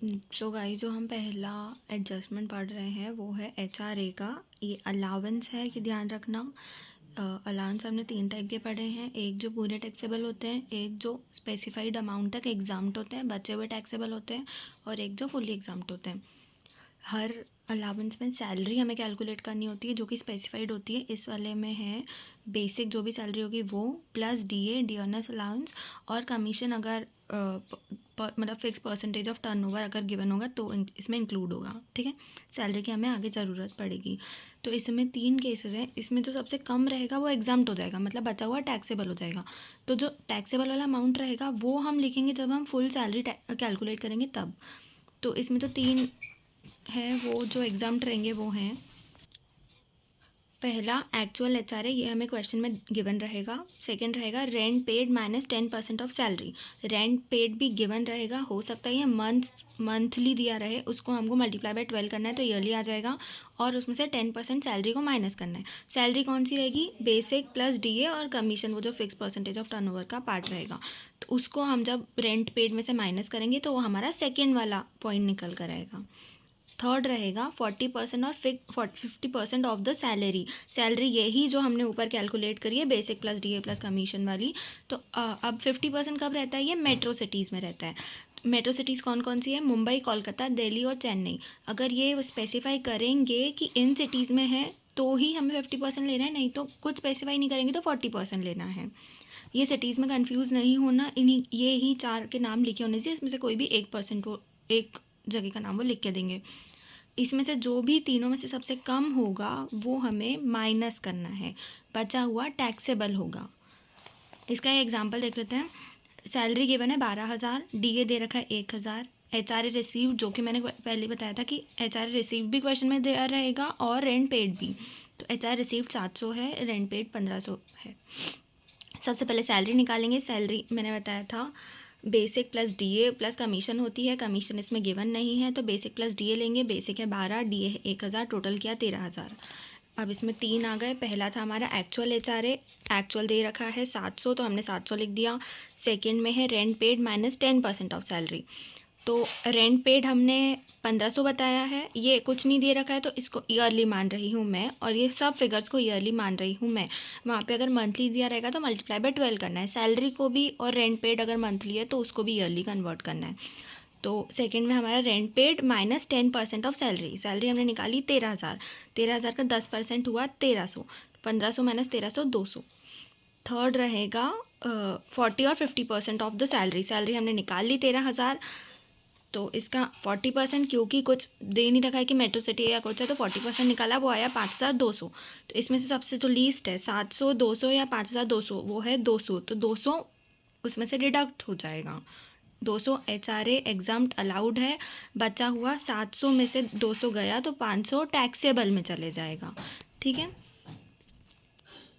So guys, जो हम पहला एडजस्टमेंट पढ़ रहे हैं वो है HRA का। ये अलाउंस है, कि ध्यान रखना। अलाउंस हमने 3 टाइप के पढ़े हैं। एक जो पूरे टैक्सेबल होते हैं, एक जो स्पेसिफाइड अमाउंट तक एग्जाम्प्ट होते हैं, बचे हुए टैक्सेबल होते हैं, और एक जो फुली एग्जाम्प्ट होते हैं। हर अलाउंस में सैलरी हमें कैलकुलेट करनी होती है जो कि स्पेसिफाइड होती है। इस वाले में है बेसिक जो भी सैलरी होगी वो, प्लस DA डियरनेस अलाउंस, और कमीशन अगर मतलब फिक्स परसेंटेज ऑफ टर्नओवर अगर गिवन होगा तो इसमें इंक्लूड होगा। ठीक है, सैलरी की हमें आगे ज़रूरत पड़ेगी। तो इसमें 3 केसेस हैं। इसमें जो सबसे कम रहेगा वो एग्जाम्प्ट हो जाएगा, मतलब बचा हुआ टैक्सेबल हो जाएगा। तो जो टैक्सेबल वाला अमाउंट रहेगा वो हम लिखेंगे जब हम फुल सैलरी कैलकुलेट करेंगे तब। तो इसमें जो 3 है वो जो एग्जाम्प्ट रहेंगे वो हैं, पहला एक्चुअल HRA, ये हमें क्वेश्चन में गिवन रहेगा। सेकंड रहेगा rent paid minus 10% of salary. Rent paid भी गिवन रहेगा, हो सकता है ये मंथली दिया रहे, उसको हमको मल्टीप्लाई बाय 12 करना है तो ईयरली आ जाएगा, और उसमें से 10% सैलरी को माइनस करना है। सैलरी कौन सी रहेगी? बेसिक प्लस DA और कमीशन, वो जो फिक्स परसेंटेज ऑफ टर्नओवर का पार्ट रहेगा। तो उसको हम जब रेंट पेड में से माइनस करेंगे तो वो हमारा सेकेंड वाला पॉइंट निकल कर आएगा। थर्ड रहेगा 40% और 50% ऑफ द सैलरी। सैलरी यही जो हमने ऊपर कैलकुलेट करी है, basic plus DA plus commission वाली। तो अब 50% कब रहता है? ये मेट्रो सिटीज़ में रहता है। मेट्रो सिटीज़ कौन कौन सी है? मुंबई, कोलकाता, दिल्ली और चेन्नई। अगर ये स्पेसिफाई करेंगे कि इन सिटीज़ में है तो ही हमें 50% लेना है, नहीं तो कुछ स्पेसिफाई नहीं करेंगे तो 40% लेना है। ये सिटीज़ में कंफ्यूज नहीं होना, इन्हीं ये ही 4 के नाम लिखे होने से इसमें से कोई भी 1% वो एक जगह का नाम वो लिख के देंगे। इसमें से जो भी तीनों में से सबसे कम होगा वो हमें माइनस करना है, बचा हुआ टैक्सेबल होगा। इसका एक एग्जांपल देख लेते हैं। सैलरी गिवन है 12,000, DA दे रखा है 1,000, HRA रिसीव, जो कि मैंने पहले बताया था कि HRA रिसीव भी क्वेश्चन में दिया रहेगा और रेंट पेड भी। तो HRA रिसीव 700 है, रेंट पेड 1500 है। सबसे पहले सैलरी निकालेंगे। सैलरी मैंने बताया था basic plus DA plus commission होती है। कमीशन इसमें गिवन नहीं है तो बेसिक प्लस DA लेंगे। बेसिक है 12, DA है 1,000, टोटल किया 13,000। अब इसमें 3 आ गए। पहला था हमारा एक्चुअल HRA, एक्चुअल दे रखा है 700 तो हमने 700 लिख दिया। सेकंड में है rent paid minus 10% of salary. तो रेंट पेड हमने 1500 बताया है, ये कुछ नहीं दे रखा है तो इसको ईयरली मान रही हूँ मैं, और ये सब फिगर्स को ईयरली मान रही हूँ मैं। वहाँ पे अगर मंथली दिया रहेगा तो मल्टीप्लाई बाय 12 करना है। सैलरी को भी और रेंट पेड अगर मंथली है तो उसको भी ईयरली कन्वर्ट करना है। तो सेकंड में हमारा rent paid minus 10% of salary. Salary हमने निकाली 13,000। 13,000 का 10% हुआ 1,300। 1,500 माइनस 1,300 200। थर्ड रहेगा 40 और 50% ऑफ द सैलरी। सैलरी हमने निकाल ली 13,000, तो इसका 40%, क्योंकि कुछ दे नहीं रखा है कि मेट्रो सिटी है या कुछ है, तो 40% निकाला, वो आया 5,200। तो इसमें से सबसे जो लीस्ट है 700, 200 या 5,200, वो है 200। तो 200 उसमें से डिडक्ट हो जाएगा। 200 HRA एग्जाम्प्ट अलाउड है, बचा हुआ 700 में से 200 गया तो 500 टैक्सेबल में चले जाएगा। ठीक है।